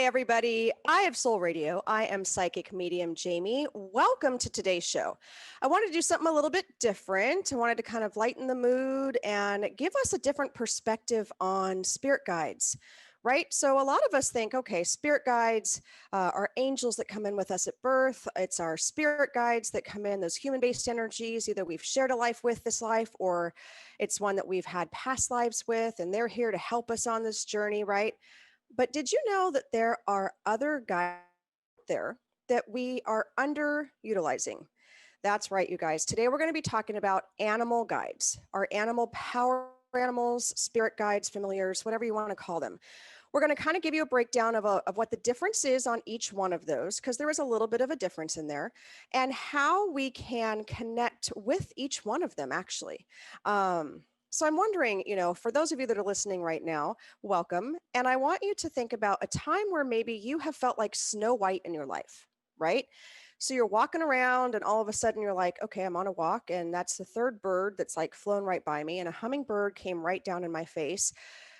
Everybody. I have Soul Radio. I am Psychic Medium Jaime. Welcome to today's show. I wanted to do something a little bit different. I wanted to kind of lighten the mood and give us a different perspective on spirit guides, right? So a lot of us think, okay, spirit guides are angels that come in with us at birth. It's our spirit guides that come in, those human-based energies. Either we've shared a life with this life, or it's one that we've had past lives with, and they're here to help us on this journey, right? But did you know that there are other guides there that we are underutilizing? That's right, you guys. Today we're going to be talking about animal guides, our animal power animals, spirit guides, familiars, whatever you want to call them. We're going to kind of give you a breakdown of what the difference is on each one of those, because there is a little bit of a difference in there, and how we can connect with each one of them, actually. So I'm wondering, for those of you that are listening right now, welcome. And I want you to think about a time where maybe you have felt like Snow White in your life, right? So you're walking around and all of a sudden you're like, okay, I'm on a walk, and that's the third bird that's like flown right by me, and a hummingbird came right down in my face.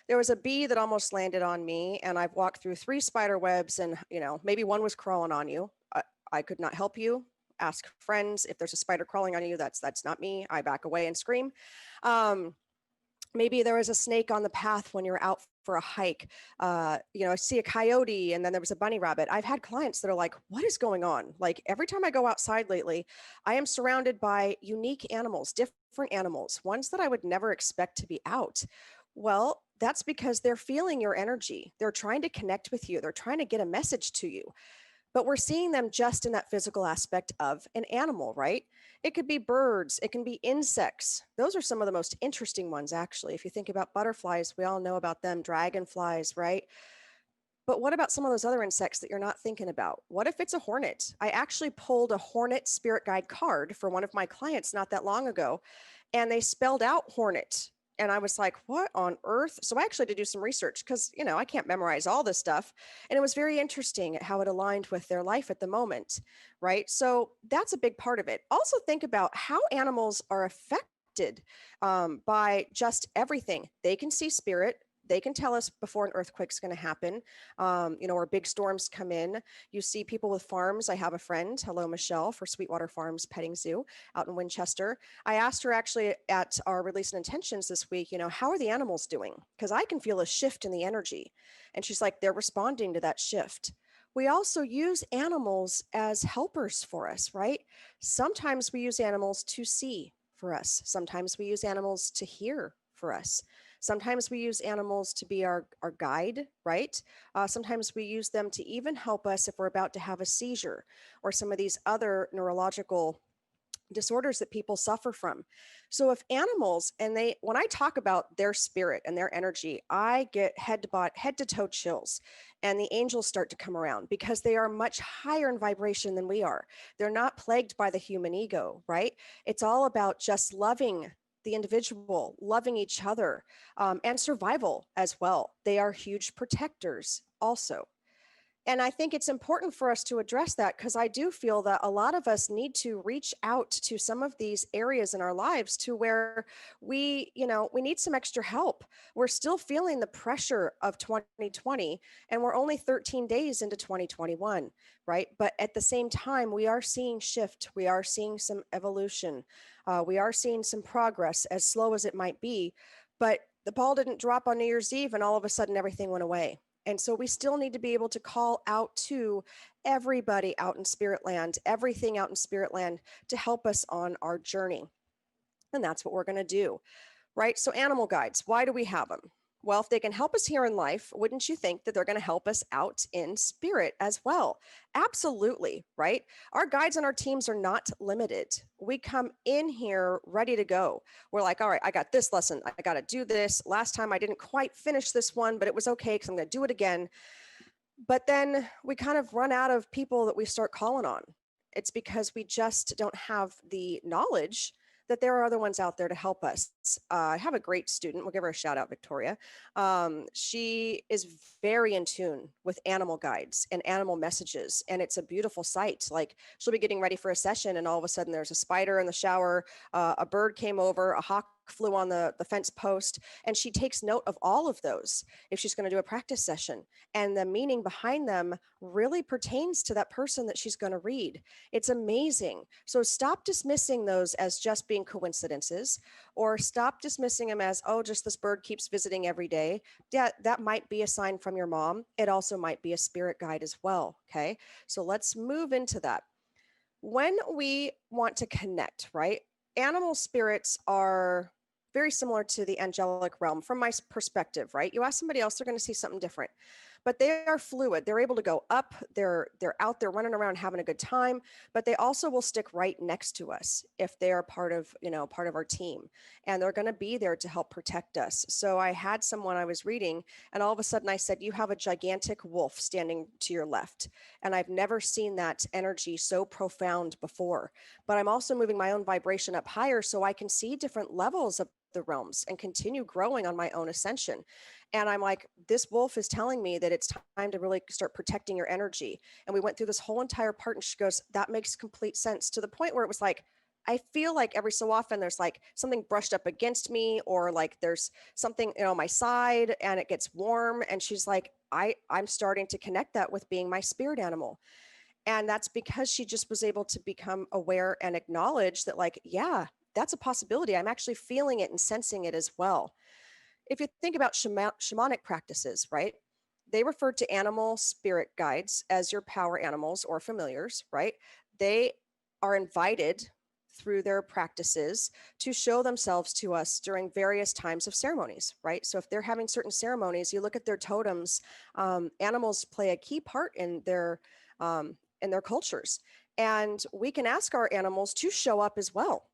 There was a bee that almost landed on me, and I've walked through 3 spider webs, and maybe one was crawling on you. I could not help you. Ask friends. If there's a spider crawling on you, that's not me. I back away and scream. Maybe there was a snake on the path when you're out for a hike. I see a coyote, and then there was a bunny rabbit. I've had clients that are like, what is going on? Like, every time I go outside lately, I am surrounded by unique animals, different animals, ones that I would never expect to be out. Well, that's because they're feeling your energy. They're trying to connect with you. They're trying to get a message to you. But we're seeing them just in that physical aspect of an animal, right? It could be birds, it can be insects. Those are some of the most interesting ones, actually. If you think about butterflies, we all know about them, dragonflies, right? But what about some of those other insects that you're not thinking about? What if it's a hornet? I actually pulled a hornet spirit guide card for one of my clients not that long ago, and they spelled out hornet. And I was like, what on earth? So I actually had to do some research because, I can't memorize all this stuff. And it was very interesting how it aligned with their life at the moment, right? So that's a big part of it. Also, think about how animals are affected by just everything. They can see spirit. They can tell us before an earthquake's going to happen, or big storms come in. You see people with farms. I have a friend, hello, Michelle, for Sweetwater Farms Petting Zoo out in Winchester. I asked her actually at our release and intentions this week, how are the animals doing? Because I can feel a shift in the energy. And she's like, they're responding to that shift. We also use animals as helpers for us, right? Sometimes we use animals to see for us. Sometimes we use animals to hear for us. Sometimes we use animals to be our guide, right? Sometimes we use them to even help us if we're about to have a seizure or some of these other neurological disorders that people suffer from. So if animals, when I talk about their spirit and their energy, I get head to toe chills, and the angels start to come around because they are much higher in vibration than we are. They're not plagued by the human ego, right? It's all about just loving the individual, loving each other, and survival as well. They are huge protectors also. And I think it's important for us to address that because I do feel that a lot of us need to reach out to some of these areas in our lives to where we need some extra help. We're still feeling the pressure of 2020 and we're only 13 days into 2021, right? But at the same time, we are seeing shift. We are seeing some evolution. We are seeing some progress, as slow as it might be. But the ball didn't drop on New Year's Eve and all of a sudden everything went away. And so we still need to be able to call out to everybody out in spirit land, everything out in spirit land to help us on our journey. And that's what we're going to do, right? So, animal guides, why do we have them? Well, if they can help us here in life, wouldn't you think that they're going to help us out in spirit as well? Absolutely, right? Our guides and our teams are not limited. We come in here ready to go. We're like, all right, I got this lesson. I got to do this. Last time I didn't quite finish this one, but it was okay because I'm going to do it again. But then we kind of run out of people that we start calling on. It's because we just don't have the knowledge that there are other ones out there to help us. I have a great student. We'll give her a shout out, Victoria. She is very in tune with animal guides and animal messages, and it's a beautiful sight. Like she'll be getting ready for a session, and all of a sudden there's a spider in the shower, a bird came over, a hawk flew on the fence post, and she takes note of all of those if she's going to do a practice session. And the meaning behind them really pertains to that person that she's going to read. It's amazing. So stop dismissing those as just being coincidences, or stop dismissing them as, oh, just this bird keeps visiting every day. Yeah, that might be a sign from your mom. It also might be a spirit guide as well. Okay. So let's move into that. When we want to connect, right? Animal spirits are very similar to the angelic realm from my perspective, right? You ask somebody else, they're going to see something different. But they are fluid. They're able to go up. They're out there running around having a good time, but they also will stick right next to us if they are part of our team. And they're going to be there to help protect us. So I had someone I was reading, and all of a sudden I said, "You have a gigantic wolf standing to your left." And I've never seen that energy so profound before. But I'm also moving my own vibration up higher so I can see different levels of the realms and continue growing on my own ascension. And I'm like, this wolf is telling me that it's time to really start protecting your energy. And we went through this whole entire part, and she goes, that makes complete sense, to the point where it was like, I feel like every so often there's like something brushed up against me, or like there's something on my side and it gets warm. And she's like, I'm starting to connect that with being my spirit animal. And that's because she just was able to become aware and acknowledge that, like, yeah, that's a possibility. I'm actually feeling it and sensing it as well. If you think about shamanic practices, right? They refer to animal spirit guides as your power animals or familiars, right? They are invited through their practices to show themselves to us during various times of ceremonies, right? So if they're having certain ceremonies, you look at their totems. Animals play a key part in their cultures, and we can ask our animals to show up as well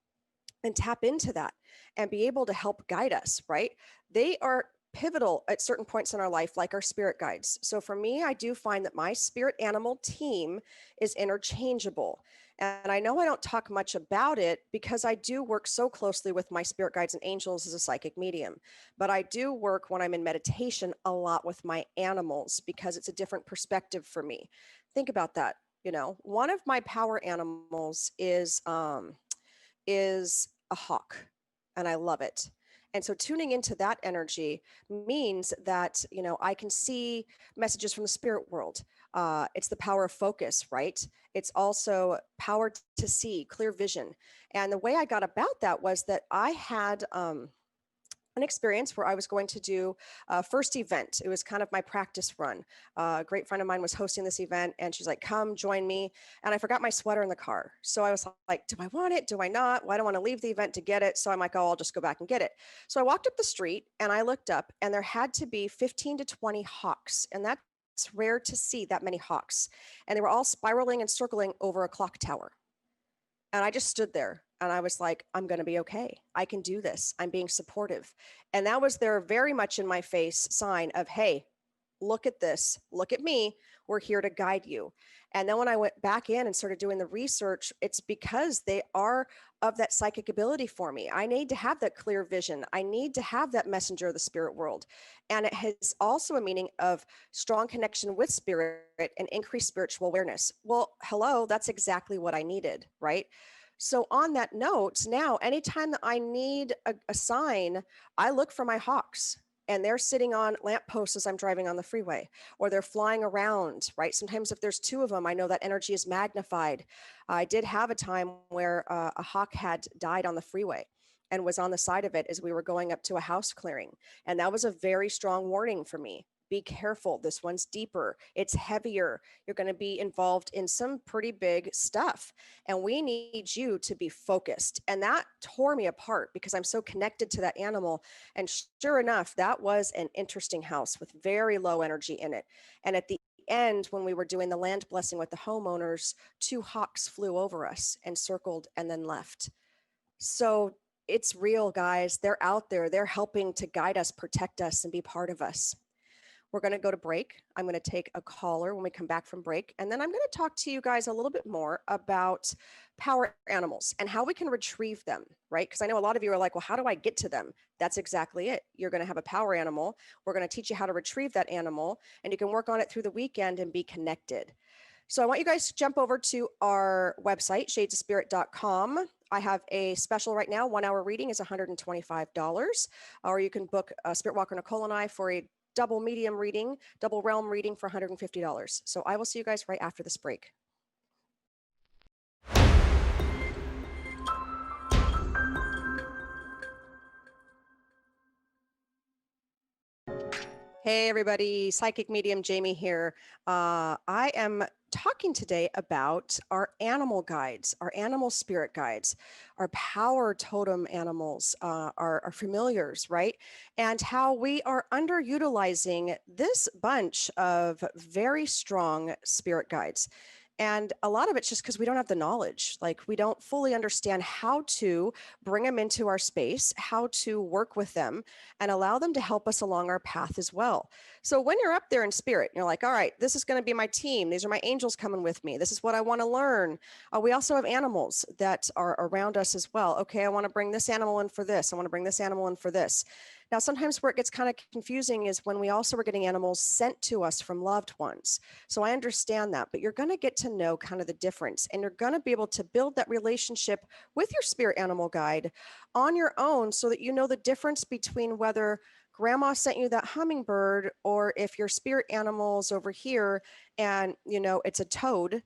and tap into that and be able to help guide us, right? They are pivotal at certain points in our life, like our spirit guides. So for me, I do find that my spirit animal team is interchangeable. And I know I don't talk much about it because I do work so closely with my spirit guides and angels as a psychic medium. But I do work when I'm in meditation a lot with my animals because it's a different perspective for me. Think about that. One of my power animals is a hawk, and I love it. And so tuning into that energy means that, I can see messages from the spirit world. It's the power of focus, right? It's also power to see, clear vision. And the way I got about that was that I had an experience where I was going to do a first event. It was kind of my practice run. A great friend of mine was hosting this event, and she's like, come join me. And I forgot my sweater in the car. So I was like, do I want it? Do I not? Well, I don't want to leave the event to get it. So I'm like, oh, I'll just go back and get it. So I walked up the street and I looked up, and there had to be 15 to 20 hawks. And that's rare to see that many hawks. And they were all spiraling and circling over a clock tower. And I just stood there and I was like, I'm going to be okay. I can do this. I'm being supportive. And that was their very much in my face sign of, hey, look at this. Look at me. We're here to guide you. And then when I went back in and started doing the research, it's because they are of that psychic ability for me. I need to have that clear vision. I need to have that messenger of the spirit world. And it has also a meaning of strong connection with spirit and increased spiritual awareness. Well, hello, that's exactly what I needed, right? So on that note, now anytime that I need a sign, I look for my hawks, and they're sitting on lampposts as I'm driving on the freeway, or they're flying around, right? Sometimes if there's two of them, I know that energy is magnified. I did have a time where a hawk had died on the freeway and was on the side of it as we were going up to a house clearing. And that was a very strong warning for me. Be careful. This one's deeper. It's heavier. You're going to be involved in some pretty big stuff. And we need you to be focused. And that tore me apart because I'm so connected to that animal. And sure enough, that was an interesting house with very low energy in it. And at the end, when we were doing the land blessing with the homeowners, two hawks flew over us and circled and then left. So it's real, guys. They're out there. They're helping to guide us, protect us, and be part of us. We're going to go to break. I'm going to take a caller when we come back from break. And then I'm going to talk to you guys a little bit more about power animals and how we can retrieve them, right? Because I know a lot of you are like, well, how do I get to them? That's exactly it. You're going to have a power animal. We're going to teach you how to retrieve that animal, and you can work on it through the weekend and be connected. So I want you guys to jump over to our website, shadesofspirit.com. I have a special right now. 1 hour reading is $125. Or you can book Spirit Walker Nicole and I for a double medium reading, double realm reading for $150. So I will see you guys right after this break. Hey everybody, Psychic Medium Jaime here. I am talking today about our animal guides, our animal spirit guides, our power totem animals, our familiars, right? And how we are underutilizing this bunch of very strong spirit guides. And a lot of it's just because we don't have the knowledge. Like, we don't fully understand how to bring them into our space, how to work with them, and allow them to help us along our path as well. So when you're up there in spirit, you're like, all right, this is going to be my team. These are my angels coming with me. This is what I want to learn. We also have animals that are around us as well. Okay, I want to bring this animal in for this. I want to bring this animal in for this. Now, sometimes where it gets kind of confusing is when we also are getting animals sent to us from loved ones. So I understand that, but you're going to get to know kind of the difference, and you're going to be able to build that relationship with your spirit animal guide on your own so that you know the difference between whether grandma sent you that hummingbird or if your spirit animal's over here and, you know, it's a toad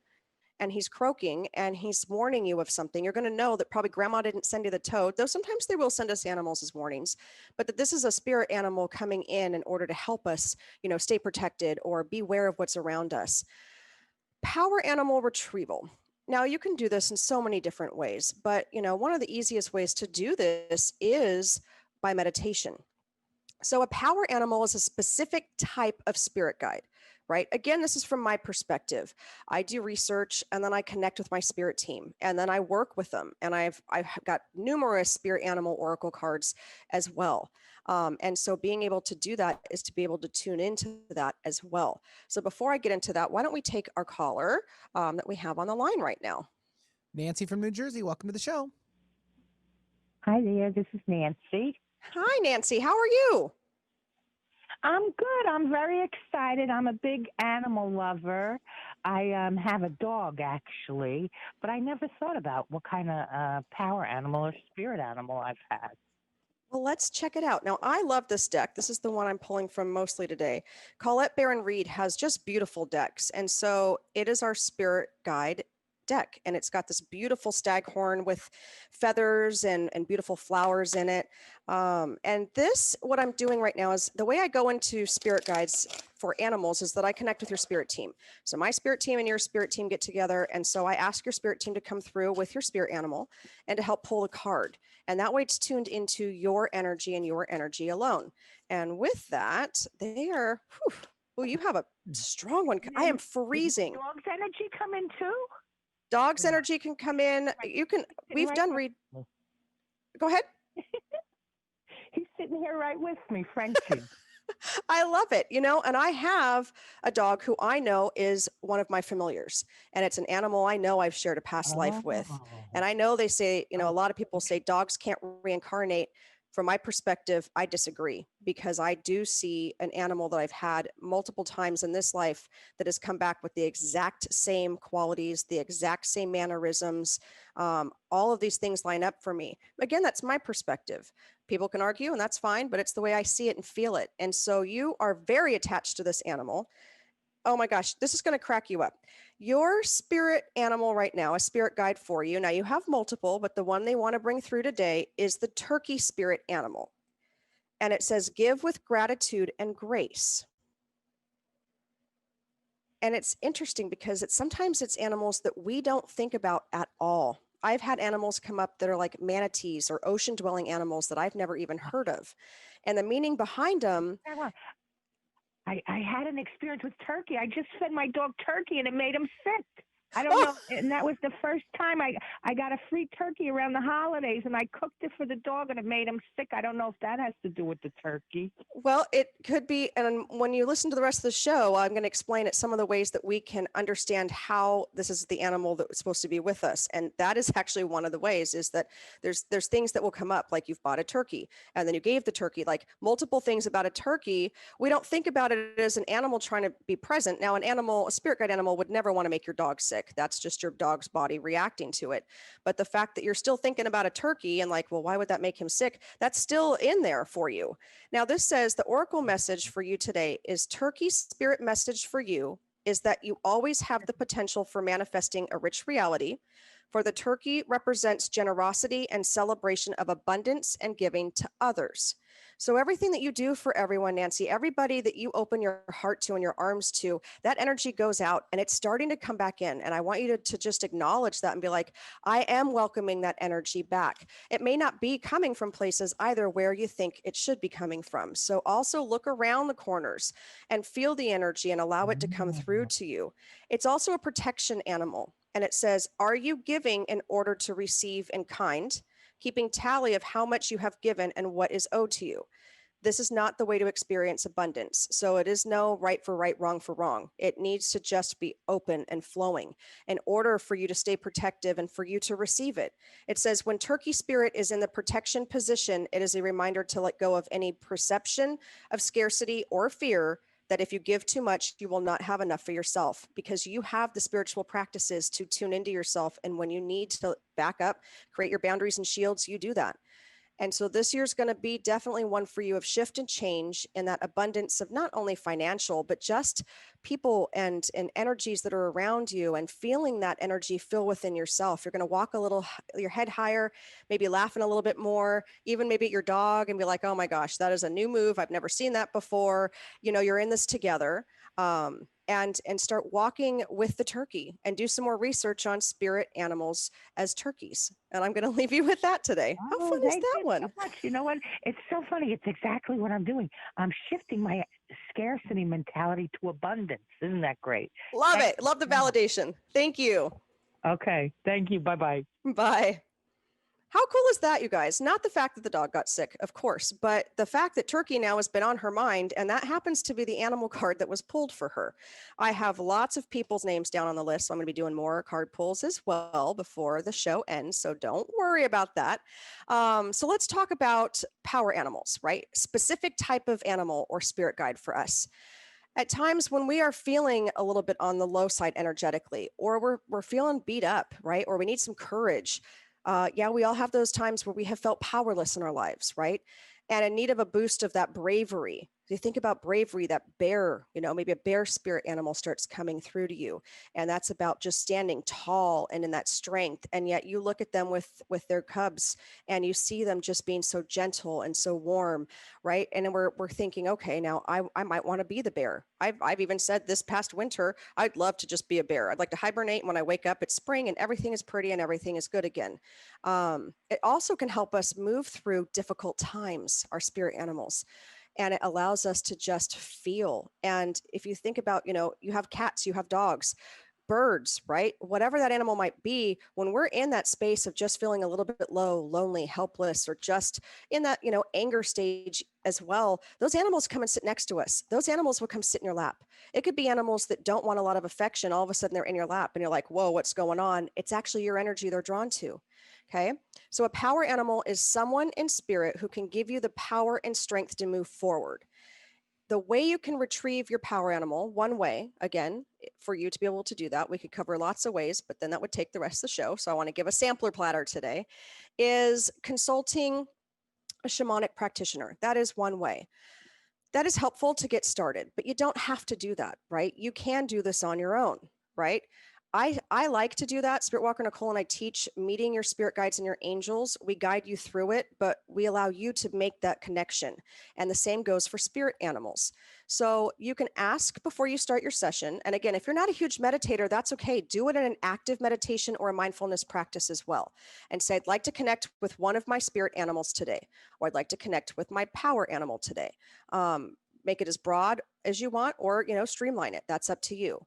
and he's croaking and he's warning you of something. You're going to know that probably grandma didn't send you the toad, though sometimes they will send us animals as warnings, but that this is a spirit animal coming in order to help us, you know, stay protected or be aware of what's around us. Power animal retrieval. Now, you can do this in so many different ways, but, you know, one of the easiest ways to do this is by meditation. So a power animal is a specific type of spirit guide, right? Again, this is from my perspective. I do research and then I connect with my spirit team and then I work with them. And I've got numerous spirit animal oracle cards as well. And so being able to do that is to be able to tune into that as well. So before I get into that, why don't we take our caller that we have on the line right now? Nancy from New Jersey, welcome to the show. Hi there, this is Nancy. Hi, Nancy. How are you? I'm good. I'm very excited. I'm a big animal lover. I have a dog, actually, but I never thought about what kind of power animal or spirit animal I've had. Well, let's check it out. Now, I love this deck. This is the one I'm pulling from mostly today. Colette Baron Reed has just beautiful decks. And so it is our spirit guide deck. And it's got this beautiful staghorn with feathers and beautiful flowers in it. And this, what I'm doing right now is the way I go into spirit guides for animals is that I connect with your spirit team. So my spirit team and your spirit team get together. And so I ask your spirit team to come through with your spirit animal and to help pull a card. And that way it's tuned into your energy and your energy alone. And with that, they are, well, you have a strong one. I am freezing. Dog's energy come in too? Dog's energy can come in. You can, we've done read. Go ahead. He's sitting here right with me, Frenchie. I love it, and I have a dog who I know is one of my familiars, and it's an animal I know I've shared a past life with. And Oh, I know they say, a oh, lot of people say dogs can't reincarnate. From my perspective, I disagree because I do see an animal that I've had multiple times in this life that has come back with the exact same qualities, the exact same mannerisms. All of these things line up for me. Again, that's my perspective. People can argue, and that's fine, but it's the way I see it and feel it. And so you are very attached to this animal. Oh my gosh, this is going to crack you up. Your spirit animal right now, a spirit guide for you. Now you have multiple, but the one they want to bring through today is the turkey spirit animal. And it says, give with gratitude and grace. And it's interesting because sometimes it's animals that we don't think about at all. I've had animals come up that are like manatees or ocean dwelling animals that I've never even heard of. And the meaning behind them. I had an experience with turkey. I just fed my dog turkey and it made him sick. I don't Oh, know. And that was the first time I got a free turkey around the holidays and I cooked it for the dog and it made him sick. I don't know if that has to do with the turkey. well, it could be. And when you listen to the rest of the show, I'm going to explain it some of the ways that we can understand how this is the animal that was supposed to be with us. And that is actually one of the ways is that there's things that will come up, like you've bought a turkey and then you gave the turkey, like multiple things about a turkey. We don't think about it as an animal trying to be present. Now, a spirit guide animal would never want to make your dog sick. That's just your dog's body reacting to it. But the fact that you're still thinking about a turkey and like, well, why would that make him sick? That's still in there for you. Now, this says the oracle message for you today is turkey spirit message for you is that you always have the potential for manifesting a rich reality. For the turkey represents generosity and celebration of abundance and giving to others. So everything that you do for everyone, Nancy, everybody that you open your heart to and your arms to, that energy goes out and it's starting to come back in. And I want you to just acknowledge that and be like, I am welcoming that energy back. It may not be coming from places either where you think it should be coming from. So also look around the corners and feel the energy and allow it to come through to you. It's also a protection animal. And it says, are you giving in order to receive in kind? Keeping tally of how much you have given and what is owed to you. This is not the way to experience abundance. So it is no right for right, wrong for wrong. It needs to just be open and flowing in order for you to stay protective and for you to receive it. It says when turkey spirit is in the protection position, it is a reminder to let go of any perception of scarcity or fear that if you give too much, you will not have enough for yourself because you have the spiritual practices to tune into yourself. And when you need to back up, create your boundaries and shields, you do that. And so this year's going to be definitely one for you of shift and change in that abundance of not only financial, but just people and energies that are around you and feeling that energy fill within yourself. You're going to walk a little, your head higher, maybe laughing a little bit more, even maybe at your dog and be like, oh my gosh, that is a new move. I've never seen that before. You're in this together. And start walking with the turkey and do some more research on spirit animals as turkeys. And I'm going to leave you with that today. How Oh, fun is thank that you one? so much. You know what? It's so funny. It's exactly what I'm doing. I'm shifting my scarcity mentality to abundance. Isn't that great? Love Thank it. you Love the so much. validation. Thank you. Okay. Thank you. Bye bye. Bye. How cool is that, you guys? Not the fact that the dog got sick, of course, but the fact that turkey now has been on her mind, and that happens to be the animal card that was pulled for her. I have lots of people's names down on the list, so I'm going to be doing more card pulls as well before the show ends, so don't worry about that. So let's talk about power animals, right? Specific type of animal or spirit guide for us. At times when we are feeling a little bit on the low side energetically, or we're feeling beat up, right? Or we need some courage. Yeah, we all have those times where we have felt powerless in our lives, right? And in need of a boost of that bravery. You think about bravery, that bear, maybe a bear spirit animal starts coming through to you. And that's about just standing tall and in that strength. And yet you look at them with their cubs and you see them just being so gentle and so warm, right? And then we're thinking, okay, now I might want to be the bear. I've even said this past winter, I'd love to just be a bear. I'd like to hibernate. And when I wake up, it's spring and everything is pretty and everything is good again. It also can help us move through difficult times, our spirit animals. And it allows us to just feel. And if you think about, you have cats, you have dogs, birds, right? Whatever that animal might be, when we're in that space of just feeling a little bit low, lonely, helpless, or just in that, anger stage as well, those animals come and sit next to us. Those animals will come sit in your lap. It could be animals that don't want a lot of affection. All of a sudden they're in your lap and you're like, whoa, what's going on? It's actually your energy they're drawn to. Okay. So a power animal is someone in spirit who can give you the power and strength to move forward. The way you can retrieve your power animal, one way, again, for you to be able to do that, we could cover lots of ways, but then that would take the rest of the show. So I want to give a sampler platter today, is consulting a shamanic practitioner. That is one way. That is helpful to get started, but you don't have to do that, right? You can do this on your own, right? I like to do that. Spirit Walker Nicole and I teach meeting your spirit guides and your angels. We guide you through it, but we allow you to make that connection. And the same goes for spirit animals. So you can ask before you start your session. And again, if you're not a huge meditator, that's okay. Do it in an active meditation or a mindfulness practice as well. And say, I'd like to connect with one of my spirit animals today, or I'd like to connect with my power animal today. Make it as broad as you want, or streamline it. That's up to you.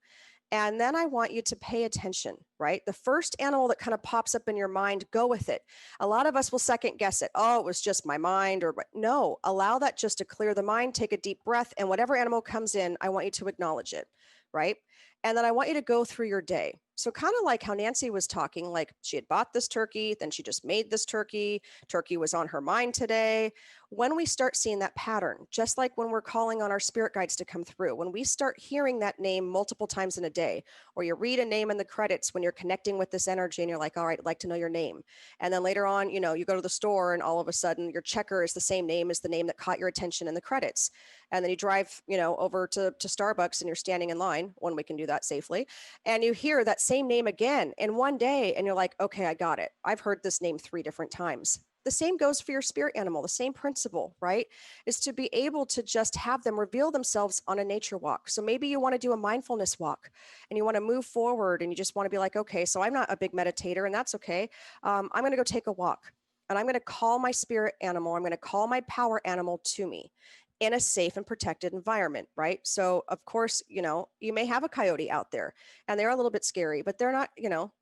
And then I want you to pay attention, right? The first animal that kind of pops up in your mind, go with it. A lot of us will second guess it. Oh, it was just my mind, or no, allow that just to clear the mind, take a deep breath, and whatever animal comes in, I want you to acknowledge it, right? And then I want you to go through your day. So kind of like how Nancy was talking, like she had bought this turkey, then she just made this turkey. Turkey was on her mind today. When we start seeing that pattern, just like when we're calling on our spirit guides to come through, when we start hearing that name multiple times in a day, or you read a name in the credits when you're connecting with this energy and you're like, all right, I'd like to know your name. And then later on, you go to the store and all of a sudden your checker is the same name as the name that caught your attention in the credits. And then you drive, over to Starbucks and you're standing in line, when we can do that safely, and you hear that same name again in one day and you're like, okay, I got it. I've heard this name 3 different times. The same goes for your spirit animal. The same principle, right? Is to be able to just have them reveal themselves on a nature walk. So maybe you want to do a mindfulness walk and you want to move forward and you just want to be like, okay, so I'm not a big meditator and that's okay. I'm going to go take a walk and I'm going to call my spirit animal. I'm going to call my power animal to me in a safe and protected environment, right? So of course, you may have a coyote out there and they're a little bit scary, but they're not,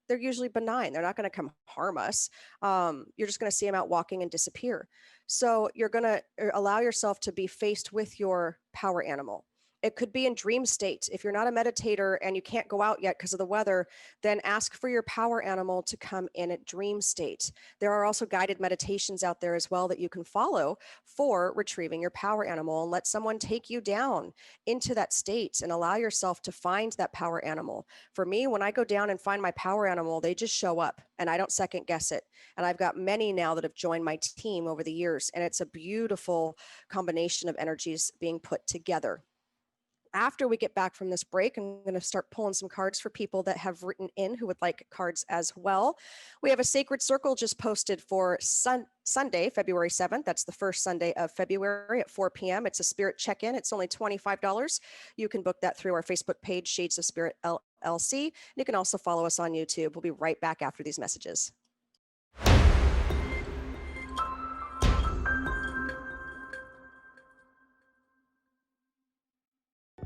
they're usually benign. They're not going to come harm us. You're just going to see them out walking and disappear. So you're going to allow yourself to be faced with your power animal. It could be in dream state. If you're not a meditator and you can't go out yet because of the weather, then ask for your power animal to come in at dream state. There are also guided meditations out there as well that you can follow for retrieving your power animal, and let someone take you down into that state and allow yourself to find that power animal. For me, when I go down and find my power animal, they just show up and I don't second guess it. And I've got many now that have joined my team over the years, and it's a beautiful combination of energies being put together. After we get back from this break, I'm going to start pulling some cards for people that have written in who would like cards as well. We have a sacred circle just posted for Sunday, February 7th. That's the first Sunday of February at 4 p.m. It's a spirit check-in. It's only $25. You can book that through our Facebook page, Shades of Spirit LLC. And you can also follow us on YouTube. We'll be right back after these messages.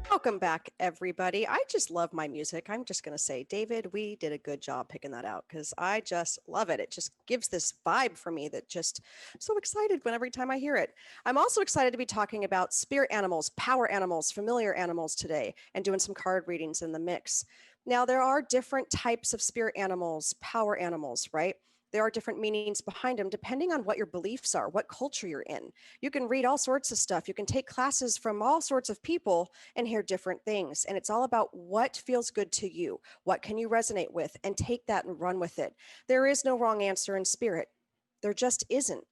Welcome back, everybody. I just love my music. I'm just going to say, David, we did a good job picking that out because I just love it. It just gives this vibe for me that just I'm so excited when every time I hear it. I'm also excited to be talking about spirit animals, power animals, familiar animals today, and doing some card readings in the mix. Now, there are different types of spirit animals, power animals, right? There are different meanings behind them depending on what your beliefs are, what culture you're in. You can read all sorts of stuff. You can take classes from all sorts of people and hear different things. And it's all about what feels good to you. What can you resonate with, and take that and run with it. There is no wrong answer in spirit. There just isn't.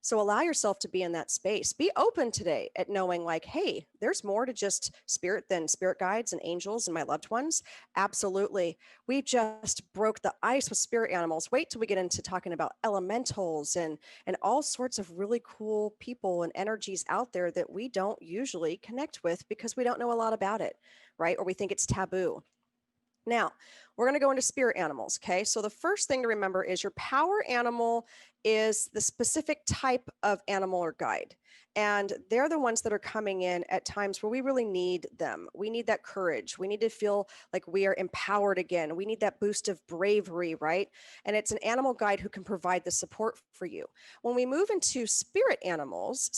So allow yourself to be in that space. Be open today at knowing like, hey, there's more to just spirit than spirit guides and angels and my loved ones. Absolutely. We just broke the ice with spirit animals. Wait till we get into talking about elementals and all sorts of really cool people and energies out there that we don't usually connect with because we don't know a lot about it, right? Or we think it's taboo. Now, We're going to go into spirit animals. Okay. So the first thing to remember is your power animal is the specific type of animal or guide. And they're the ones that are coming in at times where we really need them. We need that courage. We need to feel like we are empowered again. We need that boost of bravery, right? And it's an animal guide who can provide the support for you. When we move into spirit animals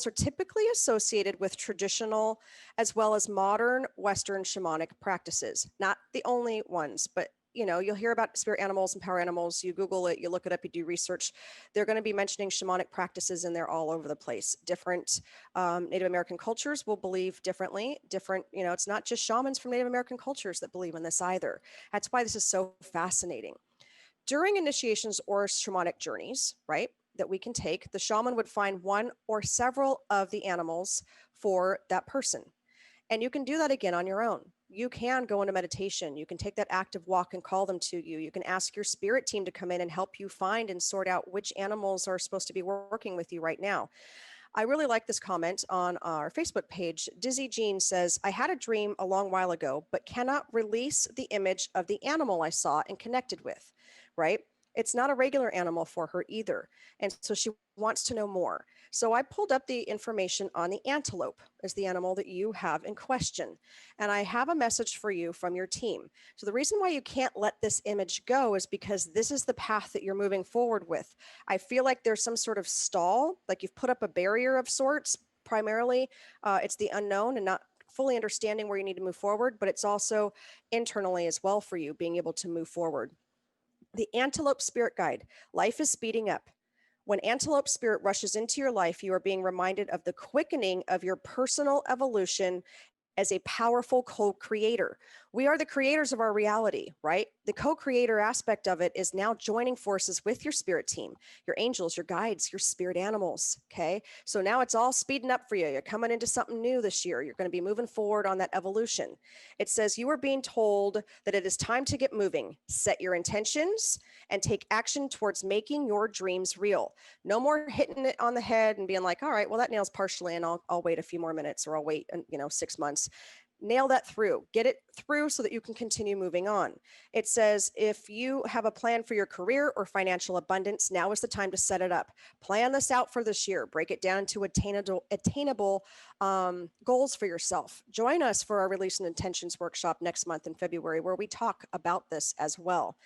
are typically associated with traditional as well as modern Western shamanic practices. Not the only ones, but you'll hear about spirit animals and power animals. You Google it, you look it up, you do research. They're going to be mentioning shamanic practices, and they're all over the place. Different Native American cultures will believe differently. It's not just shamans from Native American cultures that believe in this either. That's why this is so fascinating. During initiations or shamanic journeys, right, that we can take, the shaman would find one or several of the animals for that person. And you can do that again on your own. You can go into meditation. You can take that active walk and call them to you. You can ask your spirit team to come in and help you find and sort out which animals are supposed to be working with you right now. I really like this comment on our Facebook page. Dizzy Jean says, I had a dream a long while ago, but cannot release the image of the animal I saw and connected with, right? It's not a regular animal for her either. And so she wants to know more. So I pulled up the information on the antelope as the animal that you have in question. And I have a message for you from your team. So the reason why you can't let this image go is because this is the path that you're moving forward with. I feel like there's some sort of stall, like you've put up a barrier of sorts. Primarily, it's the unknown and not fully understanding where you need to move forward, but it's also internally as well for you being able to move forward. The Antelope Spirit Guide. Life is speeding up. When Antelope Spirit rushes into your life, you are being reminded of the quickening of your personal evolution as a powerful co-creator. We are the creators of our reality, right? The co-creator aspect of it is now joining forces with your spirit team, your angels, your guides, your spirit animals, okay? So now it's all speeding up for you. You're coming into something new this year. You're going to be moving forward on that evolution. It says you are being told that it is time to get moving. Set your intentions and take action towards making your dreams real. No more hitting it on the head and being like, all right, well, that nail's partially in. I'll wait a few more minutes, or I'll wait, 6 months. Nail that through, get it through so that you can continue moving on. It says if you have a plan for your career or financial abundance, now is the time to set it up. Plan this out for this year. Break it down into attainable goals for yourself. Join us for our Release and Intentions workshop next month in February, where we talk about this as well.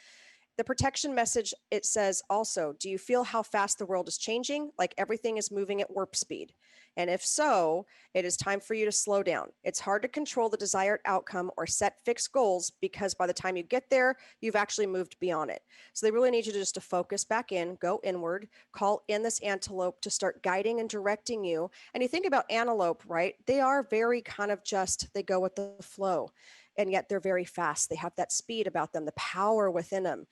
The protection message, it says also, do you feel how fast the world is changing? Like everything is moving at warp speed. And if so, it is time for you to slow down. It's hard to control the desired outcome or set fixed goals because by the time you get there, you've actually moved beyond it. So they really need you to focus back in, go inward, call in this antelope to start guiding and directing you. And you think about antelope, right? They are very kind of they go with the flow. And yet they're very fast. They have that speed about them, the power within them.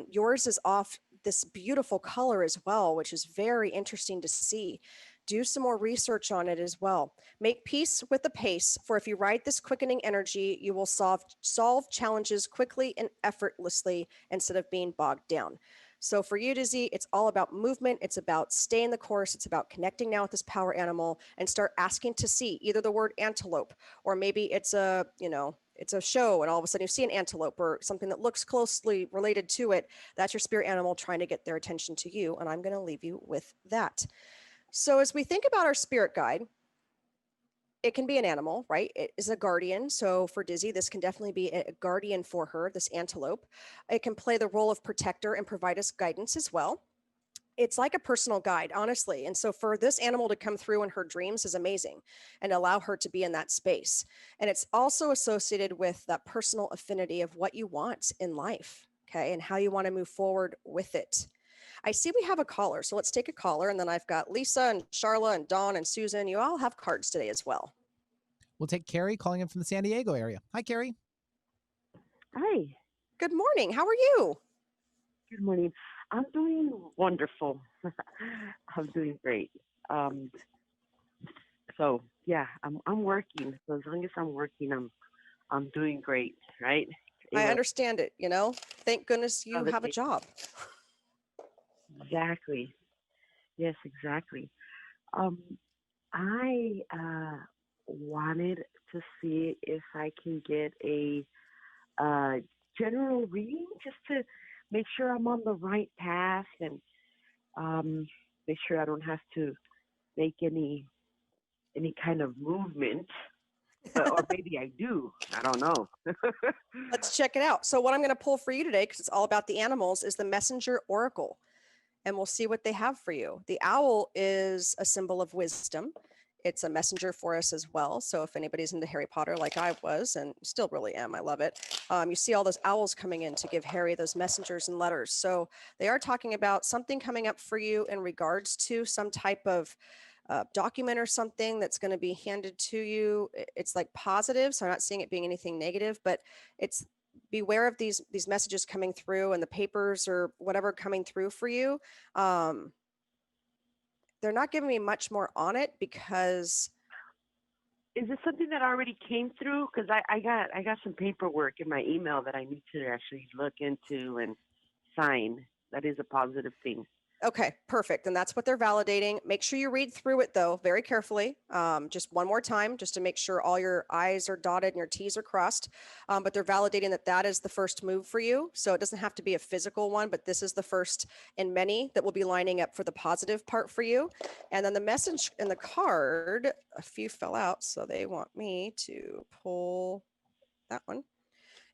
Yours is off this beautiful color as well, which is very interesting to see. Do some more research on it as well. Make peace with the pace, for if you ride this quickening energy, you will solve challenges quickly and effortlessly instead of being bogged down. So for you, Dizzy, it's all about movement. It's about staying the course. It's about connecting now with this power animal and start asking to see either the word antelope, or maybe it's a show and all of a sudden you see an antelope or something that looks closely related to it. That's your spirit animal trying to get their attention to you. And I'm going to leave you with that. So as we think about our spirit guide, it can be an animal, right? It is a guardian. So for Dizzy, this can definitely be a guardian for her, this antelope. It can play the role of protector and provide us guidance as well. It's like a personal guide, honestly. And so for this animal to come through in her dreams is amazing and allow her to be in that space. And it's also associated with that personal affinity of what you want in life, okay, and how you want to move forward with it. I see we have a caller, so let's take a caller. And then I've got Lisa and Charla and Dawn and Susan. You all have cards today as well. We'll take Carrie calling in from the San Diego area. Hi, Carrie. Hi. Good morning. How are you? Good morning. I'm doing wonderful. I'm doing great. So yeah, I'm working. So as long as I'm working, I'm doing great, right? I understand it. Thank goodness you have a job. Exactly. Yes, exactly. I wanted to see if I can get a general reading just to make sure I'm on the right path and make sure I don't have to make any kind of movement. Or maybe I do. I don't know. Let's check it out. So what I'm going to pull for you today, because it's all about the animals, is the Messenger Oracle. And we'll see what they have for you. The owl is a symbol of wisdom. It's a messenger for us as well. So if anybody's into Harry Potter like I was, and still really am, I love it. You see all those owls coming in to give Harry those messengers and letters. So they are talking about something coming up for you in regards to some type of document or something that's going to be handed to you. It's like positive, so I'm not seeing it being anything negative, but it's beware of these messages coming through and the papers or whatever coming through for you. They're not giving me much more on it because Is this something that already came through? Because I got some paperwork in my email that I need to actually look into and sign. That is a positive thing. okay, perfect. And that's what they're validating. Make sure you read through it though, very carefully. Just one more time, just to make sure all your I's are dotted and your T's are crossed. But they're validating that that is the first move for you. So it doesn't have to be a physical one, but this is the first in many that will be lining up for the positive part for you. And then the message in the card, a few fell out. So they want me to pull that one,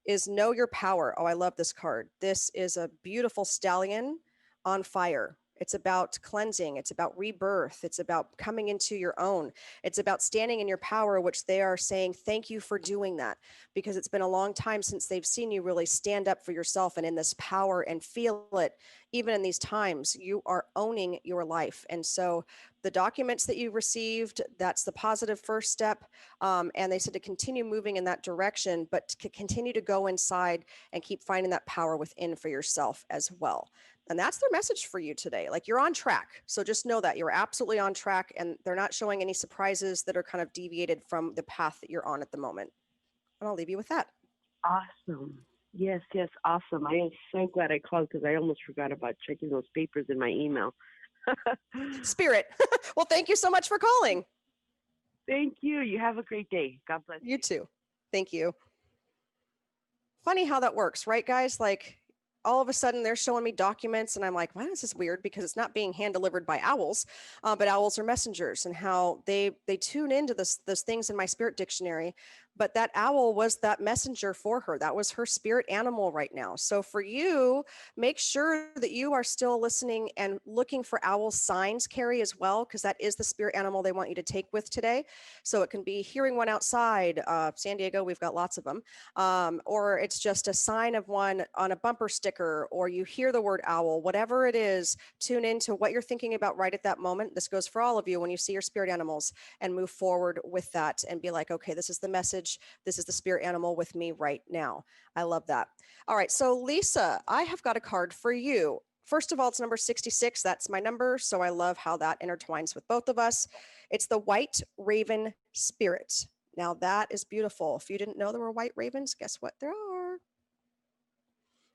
is know your power. Oh, I love this card. This is a beautiful stallion on fire. It's about cleansing. It's about rebirth. It's about coming into your own. It's about standing in your power, which they are saying, thank you for doing that, because it's been a long time since they've seen you really stand up for yourself and in this power and feel it. Even in these times, you are owning your life. And so the documents that you received, that's the positive first step. And they said to continue moving in that direction, but to continue to go inside and keep finding that power within for yourself as well. And that's their message for you today. Like, you're on track. So just know that you're absolutely on track, and they're not showing any surprises that are kind of deviated from the path that you're on at the moment. And I'll leave you with that. Awesome. Yes, awesome. I am so glad I called because I almost forgot about checking those papers in my email. Spirit. Well, thank you so much for calling. Thank you. You have a great day. God bless you. You too. Thank you. Funny how that works, right, guys? Like, all of a sudden they're showing me documents and I'm like, why is this weird? Because it's not being hand delivered by owls, but owls are messengers, and how they tune into those things in my spirit dictionary. But that owl was that messenger for her. That was her spirit animal right now. So for you, make sure that you are still listening and looking for owl signs, Carrie, as well, because that is the spirit animal they want you to take with today. So it can be hearing one outside. San Diego, we've got lots of them. Or it's just a sign of one on a bumper sticker, or you hear the word owl. Whatever it is, tune into what you're thinking about right at that moment. This goes for all of you when you see your spirit animals, and move forward with that and be like, okay, this is the message. This is the spirit animal with me right now. I love that. All right. So Lisa, I have got a card for you. First of all, it's number 66. That's my number. So I love how that intertwines with both of us. It's the white raven spirit. Now that is beautiful. If you didn't know there were white ravens, guess what? There are.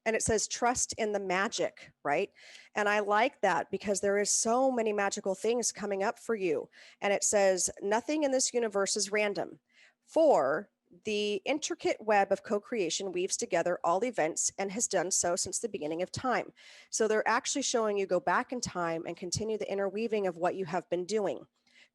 And it says trust in the magic, right? And I like that because there is so many magical things coming up for you. And it says nothing in this universe is random. For the intricate web of co-creation weaves together all events and has done so since the beginning of time. So they're actually showing you go back in time and continue the interweaving of what you have been doing.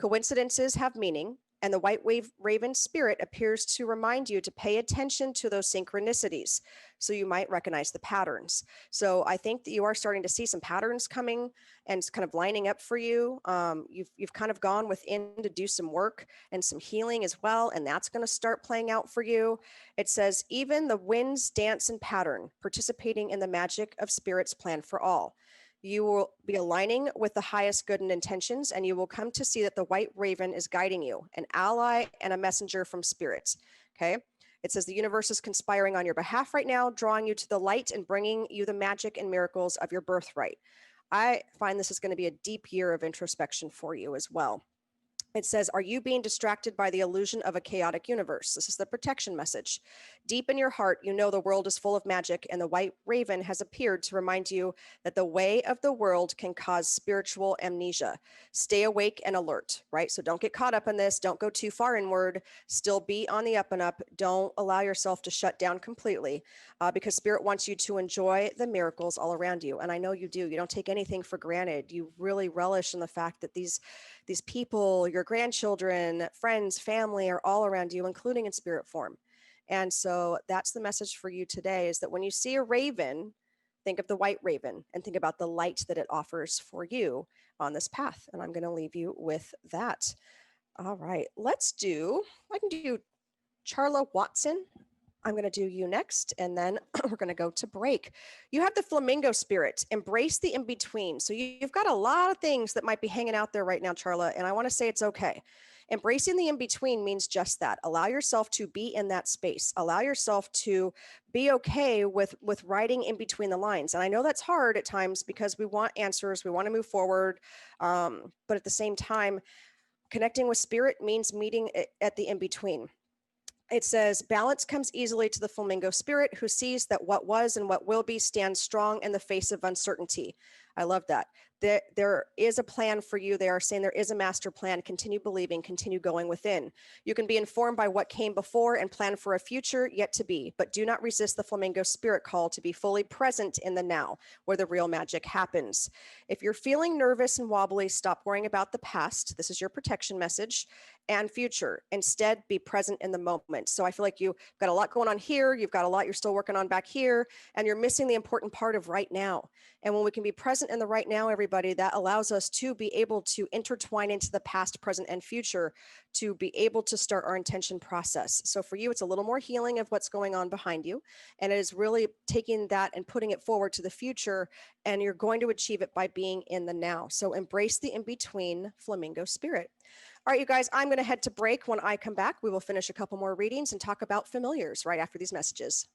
Coincidences have meaning, and the white raven spirit appears to remind you to pay attention to those synchronicities, so you might recognize the patterns. So I think that you are starting to see some patterns coming and kind of lining up for you. You've kind of gone within to do some work and some healing as well, and that's going to start playing out for you. It says, even the winds dance in pattern, participating in the magic of spirit's plan for all. You will be aligning with the highest good and intentions, and you will come to see that the white raven is guiding you, an ally and a messenger from spirits. Okay. It says the universe is conspiring on your behalf right now, drawing you to the light and bringing you the magic and miracles of your birthright. I find this is going to be a deep year of introspection for you as well. It says, are you being distracted by the illusion of a chaotic universe? This is the protection message. Deep in your heart, you know the world is full of magic, and the white raven has appeared to remind you that the way of the world can cause spiritual amnesia. Stay awake and alert, right? So don't get caught up in this. Don't go too far inward. Still be on the up and up. Don't allow yourself to shut down completely, because Spirit wants you to enjoy the miracles all around you. And I know you do. You don't take anything for granted. You really relish in the fact that these people, your grandchildren, friends, family are all around you, including in spirit form. And so that's the message for you today, is that when you see a raven, think of the white raven and think about the light that it offers for you on this path. And I'm going to leave you with that. All right, I can do Charla Watson. I'm going to do you next, and then we're going to go to break. You have the flamingo spirit. Embrace the in-between. So you've got a lot of things that might be hanging out there right now, Charla, and I want to say it's okay. Embracing the in-between means just that. Allow yourself to be in that space. Allow yourself to be okay with writing in between the lines. And I know that's hard at times because we want answers, we want to move forward, but at the same time, connecting with spirit means meeting at the in-between. It says, balance comes easily to the flamingo spirit who sees that what was and what will be stands strong in the face of uncertainty. I love that. There is a plan for you. They are saying there is a master plan. Continue believing, continue going within. You can be informed by what came before and plan for a future yet to be, but do not resist the flamingo spirit call to be fully present in the now, where the real magic happens. If you're feeling nervous and wobbly, stop worrying about the past. This is your protection message. And future. Instead, be present in the moment. So I feel like you've got a lot going on here. You've got a lot you're still working on back here, and you're missing the important part of right now. And when we can be present in the right now, everybody, that allows us to be able to intertwine into the past, present, and future to be able to start our intention process. So for you, it's a little more healing of what's going on behind you. And it is really taking that and putting it forward to the future. And you're going to achieve it by being in the now. So embrace the in-between, flamingo spirit. All right, you guys, I'm going to head to break. When I come back, we will finish a couple more readings and talk about familiars right after these messages.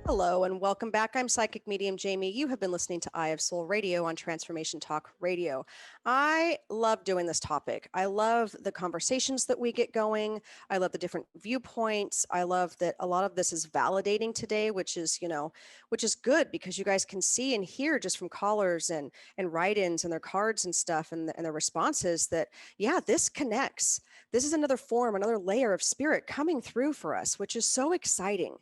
Hello and welcome back. I'm Psychic Medium Jaime. You have been listening to Eye of Soul Radio on Transformation Talk Radio. I love doing this topic. I love the conversations that we get going. I love the different viewpoints. I love that a lot of this is validating today, which is good because you guys can see and hear just from callers and write-ins and their cards and stuff and their responses that, yeah, this connects. This is another form, another layer of spirit coming through for us, which is so exciting.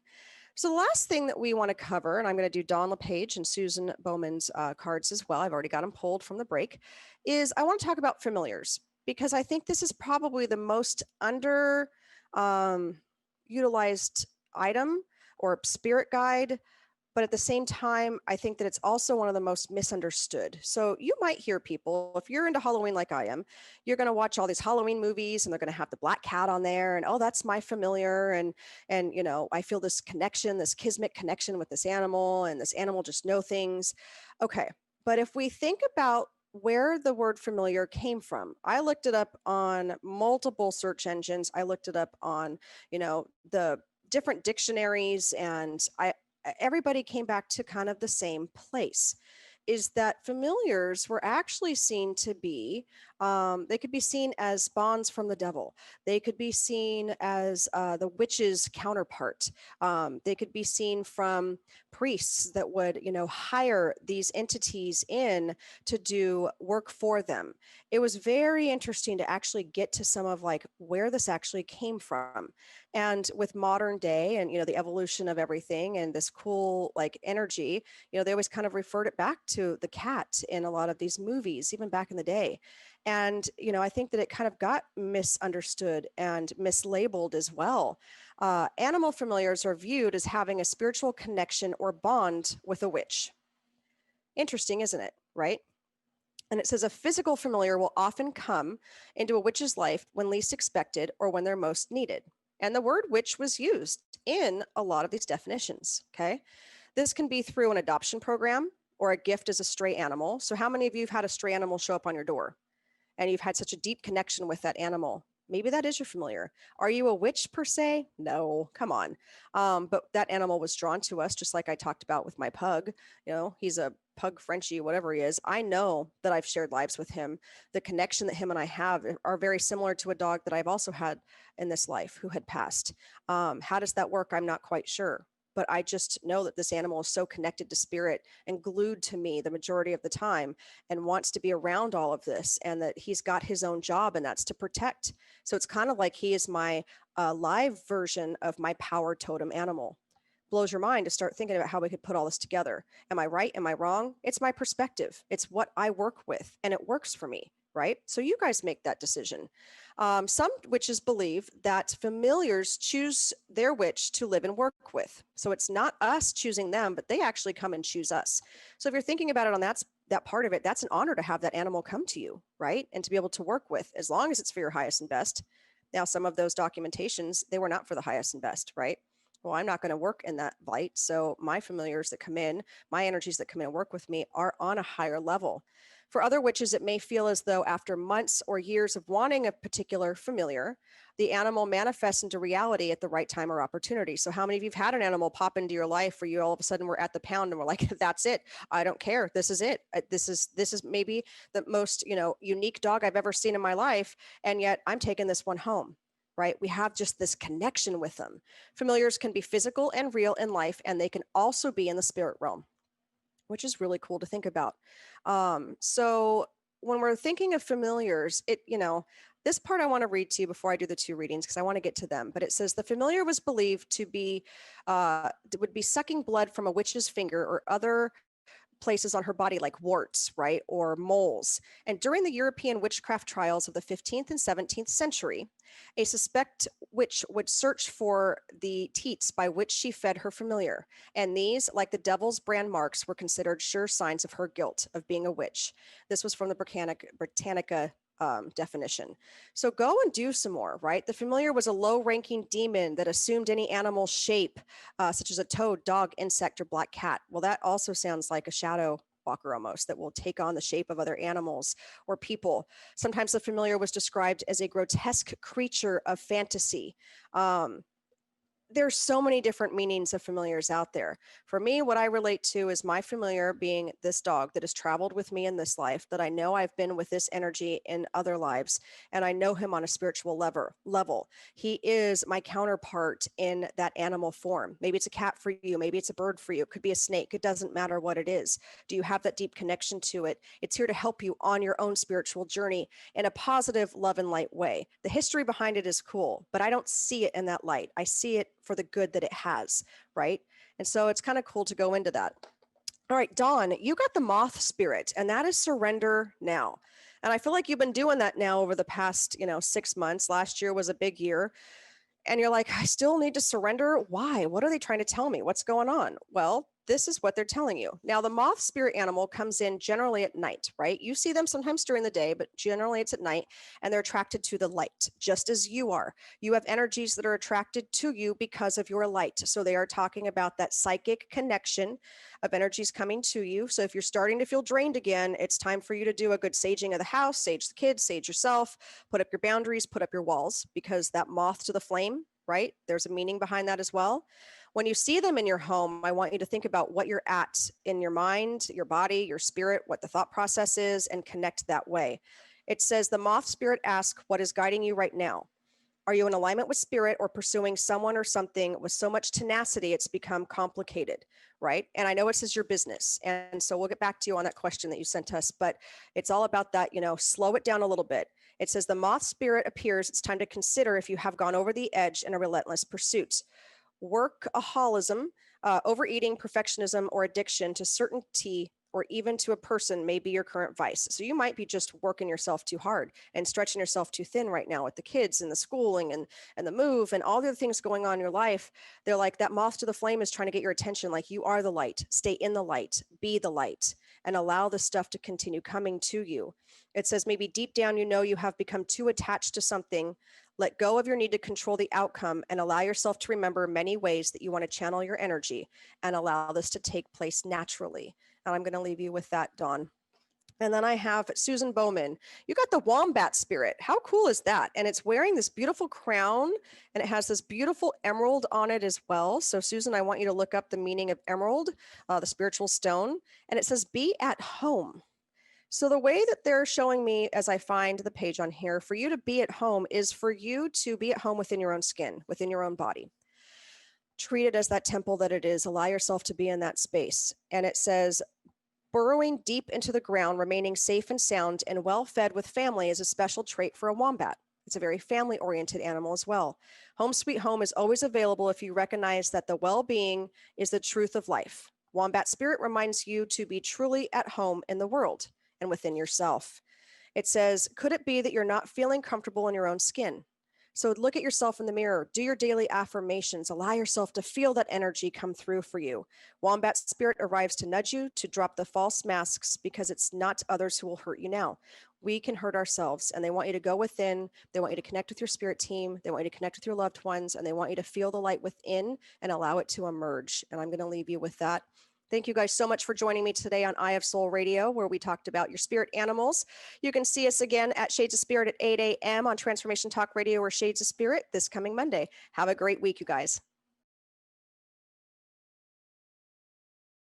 So the last thing that we want to cover, and I'm going to do Dawn LePage and Susan Bowman's cards as well. I've already got them pulled from the break, is I want to talk about familiars because I think this is probably the most under utilized item or spirit guide. But at the same time, I think that it's also one of the most misunderstood. So you might hear people, if you're into Halloween like I am, you're going to watch all these Halloween movies and they're going to have the black cat on there and, oh, that's my familiar. And, I feel this connection, this kismet connection with this animal, and this animal just know things. Okay. But if we think about where the word familiar came from, I looked it up on multiple search engines. I looked it up on, the different dictionaries, and everybody came back to kind of the same place, is that familiars were actually seen to be, they could be seen as spawns from the devil. They could be seen as the witch's counterpart. They could be seen from priests that would, hire these entities in to do work for them. It was very interesting to actually get to some of like where this actually came from. And with modern day and, the evolution of everything and this cool like energy, they always kind of referred it back to the cat in a lot of these movies, even back in the day. And, I think that it kind of got misunderstood and mislabeled as well. Animal familiars are viewed as having a spiritual connection or bond with a witch. Interesting, isn't it? Right? And it says a physical familiar will often come into a witch's life when least expected or when they're most needed. And the word witch was used in a lot of these definitions, okay? This can be through an adoption program or a gift as a stray animal. So how many of you have had a stray animal show up on your door and you've had such a deep connection with that animal? Maybe that is your familiar. Are you a witch per se? No, come on. But that animal was drawn to us, just like I talked about with my pug. He's a pug Frenchie, whatever he is. I know that I've shared lives with him. The connection that him and I have are very similar to a dog that I've also had in this life who had passed. How does that work? I'm not quite sure. But I just know that this animal is so connected to spirit and glued to me the majority of the time and wants to be around all of this, and that he's got his own job, and that's to protect. So it's kind of like he is my live version of my power totem animal. Blows your mind to start thinking about how we could put all this together. Am I right? Am I wrong? It's my perspective. It's what I work with, and it works for me, right? So you guys make that decision. Some witches believe that familiars choose their witch to live and work with. So it's not us choosing them, but they actually come and choose us. So if you're thinking about it on that part of it, that's an honor to have that animal come to you, right? And to be able to work with, as long as it's for your highest and best. Now, some of those documentations, they were not for the highest and best, right? Well, I'm not going to work in that light. So my familiars that come in, my energies that come in and work with me are on a higher level. For other witches, it may feel as though after months or years of wanting a particular familiar, the animal manifests into reality at the right time or opportunity. So how many of you have had an animal pop into your life where you all of a sudden were at the pound and we're like, that's it. I don't care. This is it. This is maybe the most, unique dog I've ever seen in my life. And yet I'm taking this one home. Right? We have just this connection with them. Familiars can be physical and real in life, and they can also be in the spirit realm, which is really cool to think about. So when we're thinking of familiars, this part I want to read to you before I do the two readings, because I want to get to them. But it says the familiar was believed to be, would be sucking blood from a witch's finger or other places on her body like warts, right, or moles. And during the European witchcraft trials of the 15th and 17th century, a suspect witch would search for the teats by which she fed her familiar. And these, like the devil's brand marks, were considered sure signs of her guilt of being a witch. This was from the Britannica definition. So go and do some more, right? The familiar was a low-ranking demon that assumed any animal shape, such as a toad, dog, insect, or black cat. Well, that also sounds like a shadow walker almost, that will take on the shape of other animals or people. Sometimes the familiar was described as a grotesque creature of fantasy. There's so many different meanings of familiars out there. For me, what I relate to is my familiar being this dog that has traveled with me in this life, that I know I've been with this energy in other lives, and I know him on a spiritual level. He is my counterpart in that animal form. Maybe it's a cat for you, maybe it's a bird for you, it could be a snake, it doesn't matter what it is. Do you have that deep connection to it? It's here to help you on your own spiritual journey in a positive, love and light way. The history behind it is cool, but I don't see it in that light. I see it for the good that it has, right? And so it's kind of cool to go into that. All right, Dawn, you got the moth spirit, and that is surrender now. And I feel like you've been doing that now over the past, 6 months. Last year was a big year. And you're like, I still need to surrender. Why? What are they trying to tell me? What's going on? Well, this is what they're telling you. Now, the moth spirit animal comes in generally at night, right? You see them sometimes during the day, but generally it's at night, and they're attracted to the light, just as you are. You have energies that are attracted to you because of your light. So they are talking about that psychic connection of energies coming to you. So if you're starting to feel drained again, it's time for you to do a good saging of the house, sage the kids, sage yourself, put up your boundaries, put up your walls, because that moth to the flame, right? There's a meaning behind that as well. When you see them in your home, I want you to think about what you're at in your mind, your body, your spirit, what the thought process is, and connect that way. It says the moth spirit asks, what is guiding you right now? Are you in alignment with spirit or pursuing someone or something with so much tenacity it's become complicated, right? And I know it says your business. And so we'll get back to you on that question that you sent us, but it's all about that, slow it down a little bit. It says the moth spirit appears. It's time to consider if you have gone over the edge in a relentless pursuit. Workaholism, overeating, perfectionism, or addiction to certainty or even to a person may be your current vice. So you might be just working yourself too hard and stretching yourself too thin right now with the kids and the schooling and the move and all the other things going on in your life. They're like, that moth to the flame is trying to get your attention. Like, you are the light, stay in the light, be the light, and allow the stuff to continue coming to you. It says maybe deep down, you have become too attached to something. Let go of your need to control the outcome and allow yourself to remember many ways that you want to channel your energy and allow this to take place naturally. And I'm going to leave you with that, Dawn. And then I have Susan Bowman. You got the wombat spirit. How cool is that? And it's wearing this beautiful crown and it has this beautiful emerald on it as well. So, Susan, I want you to look up the meaning of emerald, the spiritual stone. And it says, be at home. So, the way that they're showing me as I find the page on here, for you to be at home is for you to be at home within your own skin, within your own body. Treat it as that temple that it is. Allow yourself to be in that space. And it says, burrowing deep into the ground, remaining safe and sound, and well fed with family is a special trait for a wombat. It's a very family oriented animal as well. Home sweet home is always available if you recognize that the well being is the truth of life. Wombat spirit reminds you to be truly at home in the world and within yourself. It says, could it be that you're not feeling comfortable in your own skin? So look at yourself in the mirror, do your daily affirmations, allow yourself to feel that energy come through for you. Wombat spirit arrives to nudge you to drop the false masks because it's not others who will hurt you now. We can hurt ourselves, and they want you to go within. They want you to connect with your spirit team. They want you to connect with your loved ones, and they want you to feel the light within and allow it to emerge. And I'm going to leave you with that. Thank you guys so much for joining me today on Eye of Soul Radio, where we talked about your spirit animals. You can see us again at Shades of Spirit at 8 a.m. on Transformation Talk Radio or Shades of Spirit this coming Monday. Have a great week, you guys.